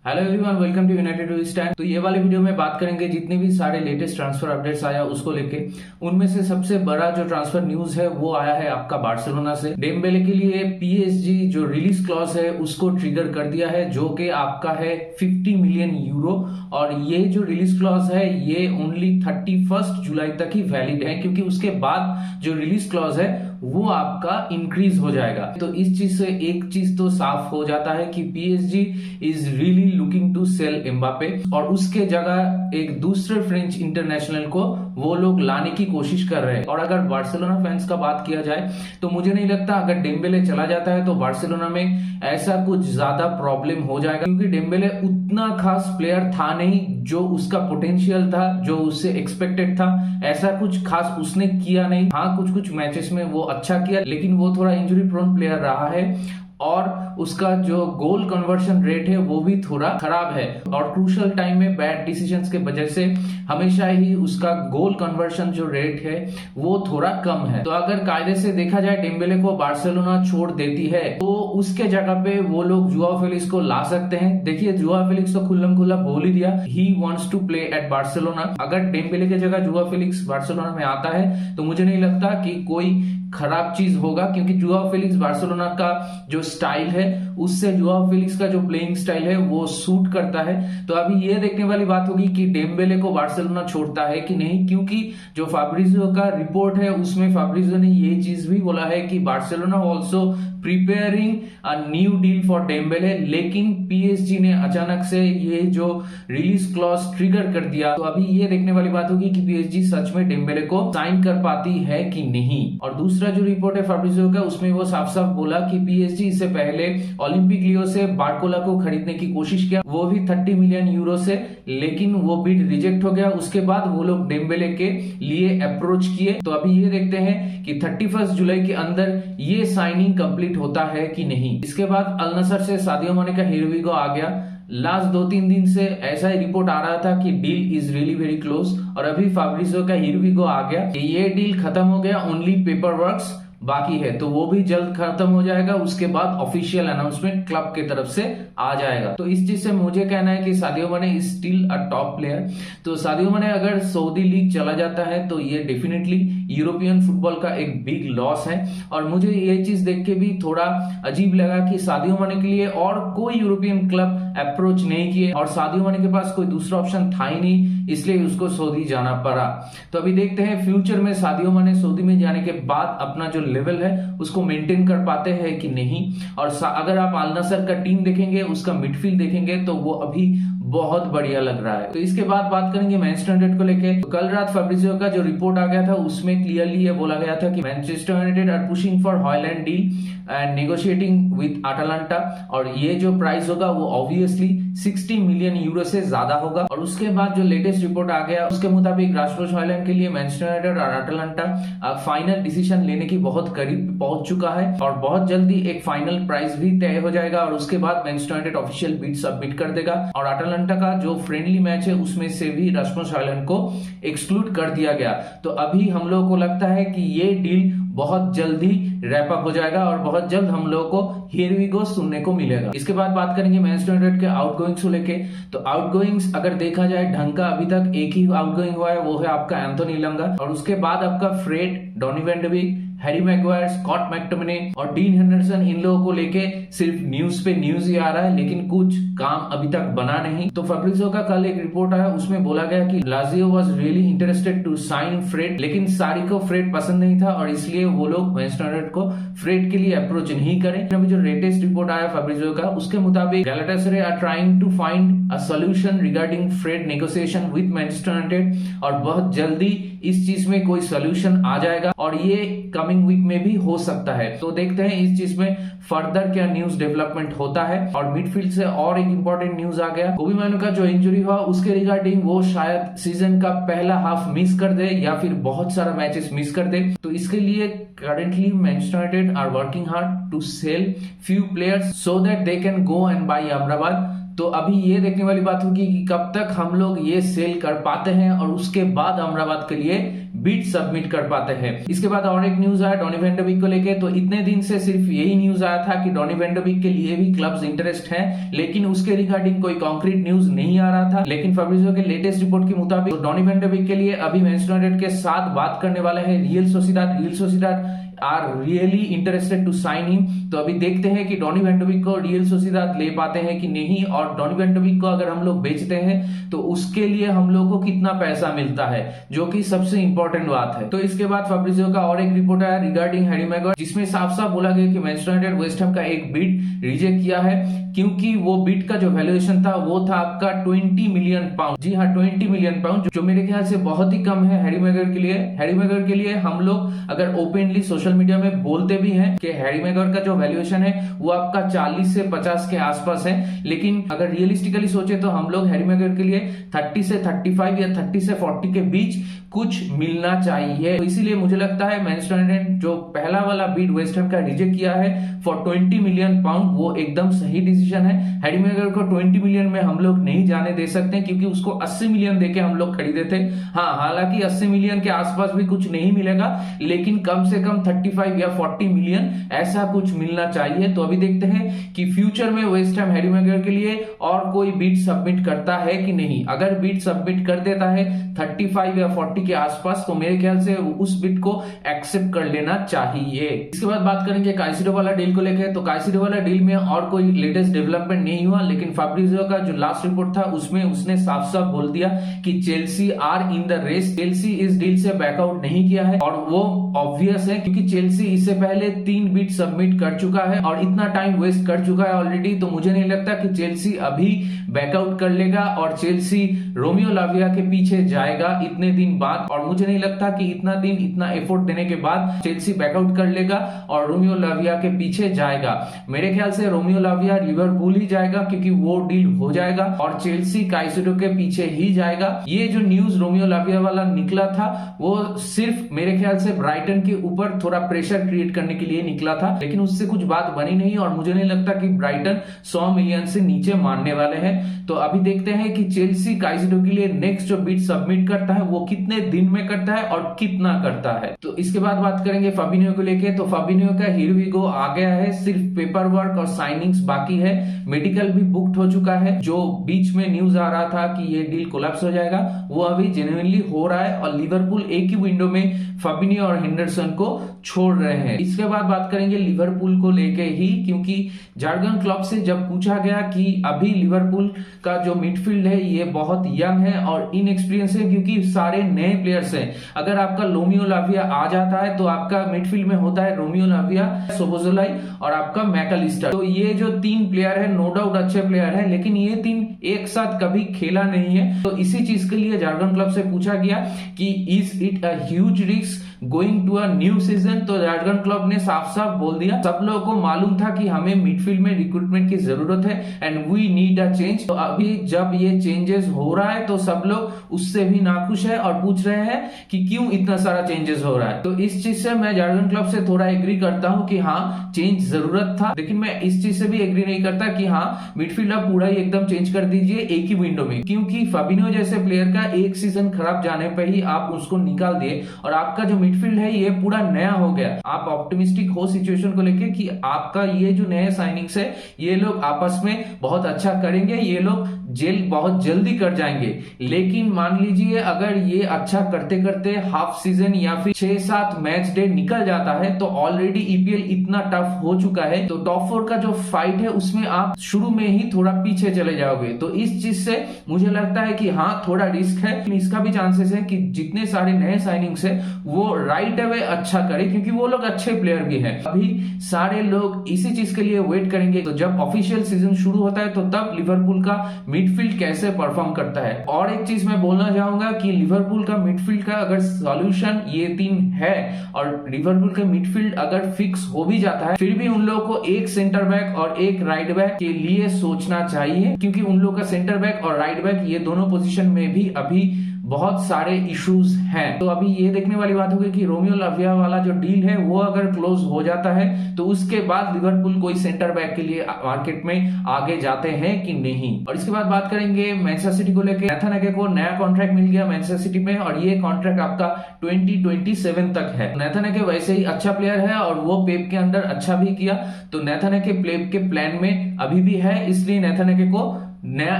Hello everyone, welcome to United we stand. तो ये वाले वीडियो में बात करेंगे जितने भी सारे लेटेस्ट ट्रांसफर अपडेट्स आया उसको लेके। उनमें से सबसे बड़ा जो ट्रांसफर न्यूज है वो आया है आपका बार्सिलोना से। डेम्बेले के लिए पीएसजी जो रिलीज क्लॉज है उसको ट्रिगर कर दिया है, जो कि आपका है 50 मिलियन यूरो। और ये जो रिलीज क्लॉज है ये ओनली 31 जुलाई तक ही वैलिड है, क्योंकि उसके बाद जो रिलीज क्लॉज है वो आपका इंक्रीज हो जाएगा। तो इस चीज से एक चीज तो साफ हो जाता है कि PSG is really looking to sell Mbappe, और उसके जगह एक दूसरे फ्रेंच इंटरनेशनल को वो लोग लाने की कोशिश कर रहे हैं। और अगर बार्सिलोना फैंस का बात किया जाए तो मुझे नहीं लगता अगर डेम्बेले चला जाता है तो बार्सिलोना में ऐसा कुछ ज्यादा प्रॉब्लम हो जाएगा, क्योंकि डेम्बेले उतना खास प्लेयर था नहीं जो उसका पोटेंशियल था, जो उससे एक्सपेक्टेड था। ऐसा कुछ खास उसने किया नहीं। हाँ, कुछ कुछ मैचेस में वो अच्छा किया, लेकिन वो थोड़ा इंजरी प्रोन प्लेयर रहा है और उसका जो गोल कन्वर्शन रेट है वो भी थोड़ा खराब है। और क्रूशल टाइम में बैड डिसीजंस के वजह से हमेशा ही उसका गोल कन्वर्शन जो रेट है वो थोड़ा कम है। तो अगर कायदे से देखा जाए डेम्बेले को बार्सिलोना छोड़ देती है तो उसके जगह पे वो लोग जुआओ फेलिक्स को ला सकते हैं। देखिए, जुआओ फेलिक्स तो खुल्लम खुल्ला बोल ही दिया he wants to play at Barcelona. अगर डेम्बेले की जगह जुआओ फेलिक्स बार्सिलोना में आता है तो मुझे नहीं लगता कि कोई खराब चीज होगा, क्योंकि जुआओ फेलिक्स बार्सिलोना का जो स्टाइल है उससे जुआओ फेलिक्स का जो प्लेइंग स्टाइल है वो सूट करता है। तो अभी ये देखने वाली बात होगी कि डेम्बेले को बार्सिलोना छोड़ता है कि नहीं, क्योंकि जो फाब्रिजियो का रिपोर्ट है उसमें फाब्रिजियो ने ये चीज भी बोला है कि Barcelona also preparing a new deal for Dembélé. लेकिन पीएसजी ने अचानक से ये जो रिलीज क्लॉज ट्रिगर कर दिया। तो अभी ये देखने वाली बात होगी कि पीएसजी सच में डेम्बेले को साइन कर पाती है कि नहीं। और दूसरा जो रिपोर्ट है फाब्रिजियो का उसमें वो साफ साफ बोला कि पीएसजी इससे पहले ओलंपिक लियो से बार्कोला को खरीदने की कोशिश किया, वो भी 30 मिलियन यूरो से, लेकिन वो बिड रिजेक्ट हो गया। उसके बाद वो लोग डेम्बेले के लिए अप्रोच किए। तो अभी ये देखते हैं कि 31 जुलाई के अंदर ये साइनिंग कंप्लीट होता है कि नहीं। इसके बाद अल नसर से सादियो माने का हियर वी गो आ गया। लास्ट 2-3 दिन से ऐसा ही रिपोर्ट आ रहा था कि deal is really very close, और अभी फाब्रिजियो का हियर वी गो आ गया कि ये डील खत्म हो गया, ओनली पेपर वर्क्स बाकी है। तो वो भी जल्द खत्म हो जाएगा। उसके बाद ऑफिशियल अनाउंसमेंट क्लब की तरफ से आ जाएगा। तो इस चीज से मुझे कहना है कि सादियो माने is still a top player. तो सादियो माने अगर सऊदी लीग चला जाता है तो ये डेफिनेटली यूरोपियन फुटबॉल का एक बिग लॉस है। और मुझे ये चीज देख के भी थोड़ा अजीब लगा कि सादियो माने के लिए और कोई यूरोपियन क्लब अप्रोच नहीं किए, और सादियो माने के पास कोई दूसरा ऑप्शन था ही नहीं, इसलिए उसको सऊदी जाना पड़ा। तो अभी देखते हैं फ्यूचर में सादियो माने सऊदी में जाने के बाद अपना जो लेवल है उसको मेंटेन कर पाते हैं कि नहीं। और अगर आप अल नसर का टीम देखेंगे, उसका मिडफील्ड देखेंगे, तो वो अभी बहुत बढ़िया लग रहा है। तो इसके बाद बात करेंगे मैनचेस्टर यूनाइटेड को लेके। तो कल रात फैब्रिजियो का जो रिपोर्ट आ गया था उसमें क्लियरली ये बोला गया था कि Manchester United are pushing for Hojlund deal and negotiating with Atalanta, और ये जो प्राइस होगा वो ऑब्वियसली 60 मिलियन यूरो से ज्यादा होगा। और उसके बाद जो लेटेस्ट रिपोर्ट आ गया उसके मुताबिक रास्मुस हॉयलैंड के लिए मैनचेस्टर यूनाइटेड और अटालांटा फाइनल डिसीजन लेने की बहुत करीब पहुंच चुका है, और बहुत जल्दी एक फाइनल प्राइस भी तय हो जाएगा। और उसके बाद Manchester United official bid submit कर देगा, और अटालांटा का जो फ्रेंडली मैच है उसमें से भी रास्मुस हॉयलैंड को एक्सक्लूड कर दिया गया। तो अभी हम लोगों को लगता है कि ये डील बहुत जल्दी रैप अप हो जाएगा और बहुत जल्द हम लोगों को हियर वी गो सुनने को मिलेगा। इसके बाद बात करेंगे मैनचेस्टर यूनाइटेड के आउटगोइंग्स को लेके। तो आउटगोइंग्स अगर देखा जाए ढंग का अभी तक एक ही आउटगोइंग हुआ है, वो है आपका एंथोनी लंगा, और उसके बाद आपका Fred, Donny van de Beek, Harry Maguire, Scott McTominay और डीन हेंडरसन, इन लोगों को लेके सिर्फ न्यूज पे न्यूज ही आ रहा है, लेकिन कुछ काम अभी तक बना नहीं। तो फैब्रिजियो का कल एक रिपोर्ट आया, उसमें बोला गया कि Lazio was really interested to sign Fred, लेकिन सारी को फ्रेड पसंद नहीं था, और इसलिए वो लोग मैनचेस्टर यूनाइटेड को फ्रेड के लिए अप्रोच नहीं करें। अभी जो लेटेस्ट रिपोर्ट आया फैब्रिजियो का उसके मुताबिक Galatasaray are trying to find a solution regarding Fred negotiation with Manchester United, और बहुत जल्दी इस चीज में कोई सोल्यूशन आ जाएगा, और ये कमिंग वीक में भी हो सकता है। तो देखते हैं इस चीज में फर्दर क्या न्यूज डेवलपमेंट होता है। और मिडफील्ड से और एक इंपॉर्टेंट न्यूज आ गया, कोबी माइनो का जो इंजरी हुआ उसके रिगार्डिंग वो शायद सीजन का पहला हाफ मिस कर दे या फिर बहुत सारा मैचेस मिस कर दे। तो इसके लिए currently Manchester United are working hard to sell few players so that they can go and buy Amrabat. तो अभी ये देखने वाली बात होगी कि कब तक हम लोग ये सेल कर पाते हैं और उसके बाद अमराबाद के लिए बिड सबमिट कर पाते हैं। इसके बाद और एक न्यूज आया डॉनी वैन डे बीक को लेके। तो इतने दिन से सिर्फ यही न्यूज आया था कि डॉनी वैन डे बीक के लिए भी क्लब्स इंटरेस्ट हैं, लेकिन उसके रिगार्डिंग कोई कॉन्क्रीट न्यूज नहीं आ रहा था। लेकिन फैब्रिजियो के लेटेस्ट रिपोर्ट के मुताबिक तो डॉनी वैन डे बीक के लिए अभी मैनचेस्टर यूनाइटेड के साथ बात करने वाले हैं Real Sociedad are really interested to sign him. तो अभी देखते हैं कि डॉनी वैन डे बीक को रियल सोसिएदाद ले पाते हैं कि नहीं, और डॉनी वैन डे बीक को अगर हम लोग बेचते हैं तो उसके लिए हम लोग को कितना पैसा मिलता है, जो कि सबसे इंपॉर्टेंट बात है। तो इसके बाद फैब्रिजियो का और एक रिपोर्ट आया रिगार्डिंग हैरी मैगवायर, जिसमें साफ साफ बोला गया कि मैनचेस्टर यूनाइटेड वेस्ट हैम का एक बिड रिजेक्ट किया है, क्योंकि वो बिड का जो वैल्यूएशन था वो था आपका 20 मिलियन पाउंड। जी हाँ, 20 मिलियन पाउंड, जो मेरे ख्याल से बहुत ही कम है हैरी मैगवायर के लिए। हैरी मैगवायर के लिए हम लोग अगर ओपनली सोशल मीडिया में बोलते भी हैं कि हैरी मैगवायर का जो वैल्यूएशन है वो आपका 40 से 50 के आसपास है, लेकिन अगर रियलिस्टिकली सोचे तो हम लोग हैरी मैगवायर के लिए 30 से 35 या 30 से 40 के बीच कुछ मिलना चाहिए। तो इसीलिए मुझे लगता है मैनचेस्टर यूनाइटेड जो पहला वाला बिड वेस्ट हैम का रिजेक्ट किया है फॉर 20 मिलियन पाउंड, वो एकदम सही डिसीजन है। हैरी मैगवायर को 20 मिलियन में हम लोग नहीं जाने दे सकते, क्योंकि उसको 80 मिलियन देके हम लोग खरीदे थे। हाँ, हालांकि 80 मिलियन के आसपास भी कुछ नहीं मिलेगा, लेकिन कम से कम 35 या 40 मिलियन ऐसा कुछ मिलना चाहिए। तो अभी देखते हैं कि फ्यूचर में वेस्ट हैम हैरी मैगवायर के लिए और कोई बिड सबमिट करता है कि नहीं। अगर बिड सबमिट कर देता है 35 या 40 के आसपास, तो मेरे ख्याल से उस बिड को एक्सेप्ट कर लेना चाहिए। इसके बाद बात करेंगे काइसेडो वाला डील को लेकर। तो काइसेडो वाला डील में और कोई लेटेस्ट डेवलपमेंट नहीं हुआ, लेकिन फैब्रिजियो का जो लास्ट रिपोर्ट था उसमें उसने साफ साफ बोल दिया कि Chelsea are in the race. Chelsea इस डील से बैकआउट नहीं किया है, और वो ऑब्वियस है क्योंकि चेल्सी इससे पहले 3 बिड सबमिट कर चुका है और इतना टाइम वेस्ट कर चुका है ऑलरेडी। तो मुझे नहीं लगता कि चेल्सी अभी बैकआउट कर लेगा और चेल्सी रोमियो लाविया के पीछे जाएगा इतने दिन बाद। और मुझे नहीं लगता कि इतना दिन इतना एफर्ट देने के बाद चेल्सी बैकआउट कर लेगा और रोमियो लाविया के पीछे जाएगा। मेरे ख्याल से रोमियो लाविया लिवरपूल ही जाएगा, क्योंकि वो डील हो जाएगा, और चेल्सी काइसेडो के पीछे ही जाएगा। ये जो न्यूज रोमियो लाविया वाला निकला था वो सिर्फ मेरे ख्याल से ब्राइटन के ऊपर थोड़ा प्रेशर क्रिएट करने के लिए निकला था, लेकिन उससे कुछ बात बनी नहीं, और मुझे नहीं लगता कि ब्राइटन 100 मिलियन से नीचे मानने वाले हैं। तो अभी देखते हैं कि चेल्सी काइसेडो के लिए नेक्स्ट जो बिड सबमिट करता है वो कितने दिन में करता है और कितना करता है। तो इसके बाद बात करेंगे फाबिन्हो को लेके। तो फाबिन्हो का हियर वी गो आ गया है, सिर्फ पेपर वर्क और साइनिंग्स बाकी है। मेडिकल भी बुक्ड हो चुका है। जो बीच में न्यूज आ रहा था कि ये डील कोलैप्स हो जाएगा, वो अभी जेन्युइनली हो रहा है, और लिवरपूल एक ही विंडो में फाबिन्हो और हेंडरसन को छोड़ रहे हैं। इसके बाद बात करेंगे लिवरपूल को लेके ही, क्योंकि जर्गन क्लॉप से जब पूछा गया कि अभी लिवरपूल का जो मिडफील्ड है ये बहुत यंग है और इनएक्सपीरियंस है, क्योंकि सारे नए प्लेयर्स हैं। अगर आपका रोमियो लाविया आ जाता है तो आपका मिडफील्ड में होता है रोमियो लाविया, सोबोसलाई और आपका मैकलिस्टर। तो ये जो 3 प्लेयर है नो डाउट अच्छे प्लेयर है, लेकिन ये 3 एक साथ कभी खेला नहीं है। तो इसी चीज के लिए जर्गन क्लब से पूछा गया कि is it a huge risk going to a new season. तो जर्गन क्लब ने साफ साफ बोल दिया, सब लोगों को मालूम था कि हमें मिडफील्ड में रिक्रूटमेंट की जरूरत है and we need a change. तो अभी जब ये चेंजेस हो रहा है तो सब लोग उससे भी नाखुश है और पूछ रहे हैं कि क्यों इतना सारा चेंजेस हो रहा है। तो इस चीज से मैं जर्गन क्लब से थोड़ा एग्री करता हूं कि हाँ चेंज जरूरत था, लेकिन मैं इस चीज से भी एग्री नहीं करता कि हाँ मिडफील्ड आप पूरा ही एकदम चेंज कर दीजिए एक ही विंडो में, क्योंकि फाबिन्हो जैसे प्लेयर का एक सीजन खराब जाने पर ही आप उसको निकाल दिए और आपका जो मिडफील्ड है ये पूरा नया हो गया। आप ऑप्टिमिस्टिक हो सिचुएशन को लेके कि आपका ये जो नए साइनिंग्स है ये लोग आपस में बहुत अच्छा करेंगे, ये लोग जेल बहुत जल्दी कर जाएंगे। लेकिन मान लीजिए अगर ये अच्छा करते करते हाफ सीजन या फिर 6-7 मैच डे निकल जाता है तो ऑलरेडी ईपीएल इतना टफ हो चुका है, तो टॉप 4 का जो फाइट है उसमें आप शुरू में ही थोड़ा पीछे चले जाओगे। तो इस चीज से मुझे लगता है कि हाँ थोड़ा रिस्क है, लेकिन इसका भी चांसेस है कि जितने सारे नए साइनिंग्स है वो राइट अवे अच्छा करे, क्योंकि वो लोग अच्छे प्लेयर भी हैं। अभी सारे लोग इसी चीज के लिए वेट करेंगे, तो जब ऑफिशियल सीजन शुरू होता है तो तब लिवरपूल का मिडफील्ड कैसे परफॉर्म करता है। और एक चीज मैं बोलना चाहूंगा कि लिवरपूल का मिडफील्ड का अगर सॉल्यूशन ये 3 है और लिवरपूल का मिडफील्ड अगर फिक्स हो भी जाता है, फिर भी उन लोगों को एक सेंटर बैक और एक राइट बैक के लिए सोचना चाहिए, क्योंकि उन लोगों का सेंटर बैक और राइट बैक ये दोनों पोजीशन में भी अभी बहुत सारे इश्यूज हैं। तो अभी ये देखने वाली बात होगी कि रोमियो लाविया वाला जो डील है वो अगर क्लोज हो जाता है तो उसके बाद लिवरपूल कोई सेंटर बैक के लिए मार्केट में आगे जाते हैं कि नहीं। और इसके बाद बात करेंगे मैनचेस्टर सिटी को लेकर। नेथन एके को नया कॉन्ट्रैक्ट मिल गया मैनचेस्टर सिटी में और ये कॉन्ट्रैक्ट आपका 2027 तक है। नेथन एके वैसे ही अच्छा प्लेयर है और वो पेप के अंडर अच्छा भी किया, तो नेथन एके पेप के प्लान में अभी भी है, इसलिए नेथन एके को नया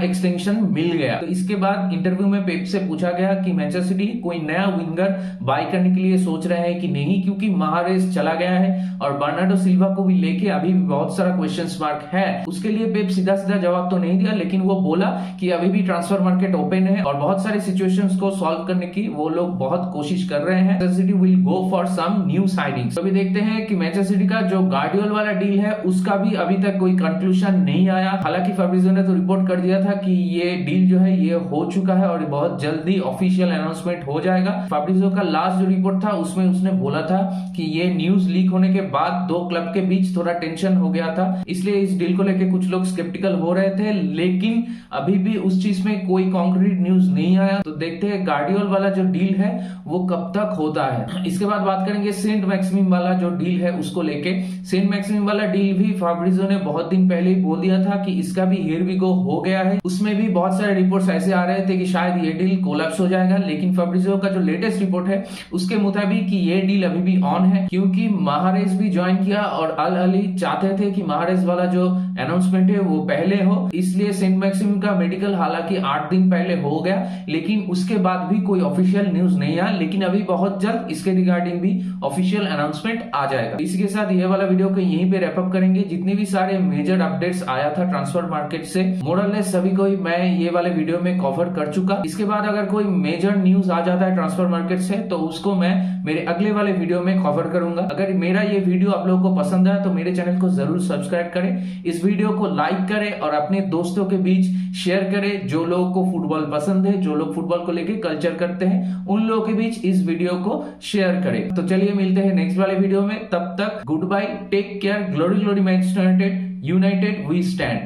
एक्सटेंशन मिल गया। तो इसके बाद इंटरव्यू में पेप से पूछा गया कि मैनचेस्टर सिटी कोई नया विंगर बाय करने के लिए सोच रहे हैं कि नहीं, क्योंकि महारेस चला गया है और बर्नार्डो सिल्वा को भी लेके अभी भी बहुत सारा क्वेश्चन मार्क है। उसके लिए पेप सीधा सीधा जवाब तो नहीं दिया, लेकिन वो बोला कि अभी भी ट्रांसफर मार्केट ओपन है और बहुत सारे सिचुएशंस को सॉल्व करने की वो लोग बहुत कोशिश कर रहे हैं। Manchester City will go for some new signings. अभी देखते हैं कि मैनचेस्टर सिटी का जो गार्डियोल वाला डील है उसका भी अभी तक कोई कंक्लूजन नहीं आया। हालांकि फैब्रिज़ियो ने तो रिपोर्ट कर दिया था कि ये डील जो है ये हो चुका है और बहुत जल्दी ऑफिशियल अनाउंसमेंट हो जाएगा। फैब्रिज़ियो का लास्ट जो रिपोर्ट था उसमें उसने बोला था कि ये न्यूज लीक होने के बाद दो क्लब के बीच थोड़ा टेंशन हो गया था, इसलिए इस डील को लेकर कुछ लोग स्केप्टिकल हो रहे थे, लेकिन अभी भी उस चीज में कोई कॉन्क्रीट न्यूज नहीं आया। तो देखते हैं गार्डियोल वाला जो डील है वो कब तक होता है। इसके बाद बात करेंगे सेंट मैक्सिमिम वाला जो डील है उसको लेके। सेंट मैक्सिमिम वाला डील भी फैब्रिज़ियो ने बहुत दिन पहले ही बोल दिया था कि इसका भी हियर वी गो हो गया है। उसमें भी बहुत सारे रिपोर्ट्स ऐसे आ रहे थे कि शायद ये डील कोलैप्स हो जाएगा, लेकिन फैब्रिज़ियो का जो लेटेस्ट रिपोर्ट है उसके मुताबिक कि ये डील अभी भी ऑन है, क्योंकि महारेस भी ज्वाइन किया और अल अली चाहते थे कि महारेस वाला जो अनाउंसमेंट है वो पहले हो, इसलिए सेंट मैक्सिम का मेडिकल हालांकि 8 दिन पहले हो गया, लेकिन उसके बाद भी कोई ऑफिशियल न्यूज नहीं आया। लेकिन अभी बहुत जल्द इसके रिगार्डिंग भी ऑफिशियल अनाउंसमेंट आ जाएगा। इसी के साथ ये वाला वीडियो को यहीं पे रैप अप करेंगे। जितने भी सारे मेजर अपडेट्स आया था ट्रांसफर मार्केट से मोरलेस सभी को मैं ये वाले वीडियो में कवर कर चुका। इसके बाद अगर कोई मेजर न्यूज आ जाता है ट्रांसफर मार्केट से तो उसको मैं मेरे अगले वाले वीडियो में कवर करूंगा। अगर मेरा ये वीडियो आप लोगों को पसंद आया तो मेरे चैनल को जरूर सब्सक्राइब करें, इस वीडियो को लाइक करें और अपने दोस्तों के बीच शेयर करें। जो लोगों को फुटबॉल पसंद है, जो लोग फुटबॉल को लेकर कल्चर करते हैं, उन लोगों के बीच इस वीडियो को शेयर करें। तो चलिए मिलते हैं नेक्स्ट वाले वीडियो में, तब तक good bye, take care, glory glory Manchester United we stand.